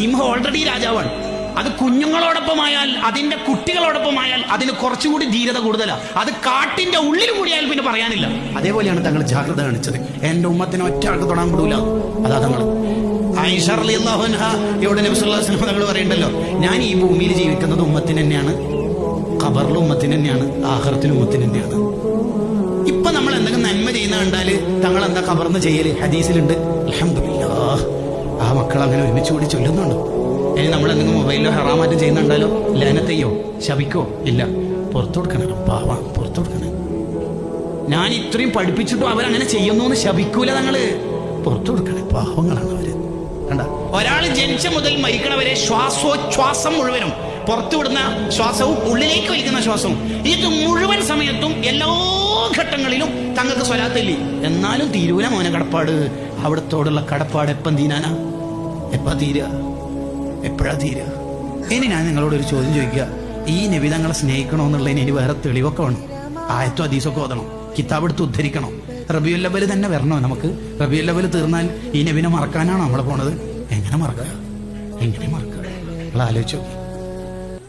സിംഹം ഓൾറെഡി രാജാവാണ്. അത് കുഞ്ഞുങ്ങളോടൊപ്പമായാൽ, അതിന്റെ കുട്ടികളോടൊപ്പമായാൽ അതിന് കുറച്ചുകൂടി ധീരത കൂടുതലാണ്. അത് കാട്ടിന്റെ ഉള്ളിൽ കൂടിയാൽ പിന്നെ പറയാനില്ല. അതേപോലെയാണ് തങ്ങൾ ജാഗ്രത കാണിച്ചത്. എന്റെ ഉമ്മത്തിനെ ഒറ്റ ആൾക്ക് തൊടാൻ വിടൂല. അതാ തങ്ങൾ. ആയിഷ റളിയല്ലാഹു അൻഹ ഇവിടെ നബി സല്ലല്ലാഹു അലൈഹി വസല്ലം തങ്ങൾ പറയുന്നുണ്ടല്ലോ, ഞാൻ ഈ ഭൂമിയിൽ ജീവിക്കുന്നത് ഉമ്മത്തിന് തന്നെയാണ്, ഖബറിലും ഉമ്മത്തിന് തന്നെയാണ്, ആഖിറത്തിലും ഉമ്മത്തിന് തന്നെയാണ്. ഇപ്പൊ നമ്മൾ എന്തെങ്കിലും നന്മ ചെയ്യുന്ന കണ്ടാല് തങ്ങൾ എന്താ ഖബറിന്ന് ചെയ്യല്? ഹദീസിലുണ്ട്, അൽഹംദുലില്ലാഹ് ആ മക്കൾ അങ്ങനെ ഒരുമിച്ച് കൂടി ചൊല്ലുന്നുണ്ട്. ഇനി നമ്മൾ എന്തെങ്കിലും മൊബൈലിലോ ഹറാമാറ്റം ചെയ്യുന്നുണ്ടാലോ ലഅനത്തെയ്യോ ശപിക്കോ? ഇല്ല, പുറത്തു കൊടുക്കണം. പാവ പുറത്തു കൊടുക്കണം. ഞാൻ ഇത്രയും പഠിപ്പിച്ചിട്ടും അവരങ്ങനെ ചെയ്യുന്നു എന്ന് ശപിക്കൂല. തങ്ങള് പുറത്തു കൊടുക്കണേ, പാവങ്ങളാണ് അവര്. കണ്ട, ഒരാൾ ജനിച്ച മുതൽ മരിക്കണവരെ ശ്വാസോച്ഛ്വാസം മുഴുവനും പുറത്തുവിടുന്ന ശ്വാസവും ഉള്ളിലേക്ക് വലിക്കുന്ന ശ്വാസവും, ഇത് മുഴുവൻ സമയത്തും എല്ലാ ഘട്ടങ്ങളിലും തങ്ങൾക്ക് സ്വലാത്തില്ലേ. എന്നാലും തീരൂല മോനെ കടപ്പാട്. അവിടത്തോടുള്ള കടപ്പാട് എപ്പം തീരാനാ? എപ്പാ തീരുക? എപ്പോഴാ തീരുക? ഇനി ഞാൻ നിങ്ങളോടൊരു ചോദ്യം ചോദിക്കുക. ഈ നബി തങ്ങളെ സ്നേഹിക്കണമെന്നുള്ളതിന് ഇനി വേറെ തെളിവൊക്കെ വേണം. ആയത്തോ ഹദീസൊക്കെ ഓതണം, കിതാബ് എടുത്ത് ഉദ്ധരിക്കണം. റബീഉൽ അവ്വൽ തന്നെ വരണോ നമുക്ക്? റബീഉൽ അവ്വൽ തീർന്നാൽ ഈ നബിനെ മറക്കാനാണോ നമ്മളെ പോണത്? എങ്ങനെ മറക്കുക? എങ്ങനെ മറക്കുക? നിങ്ങൾ ആലോചിച്ചു.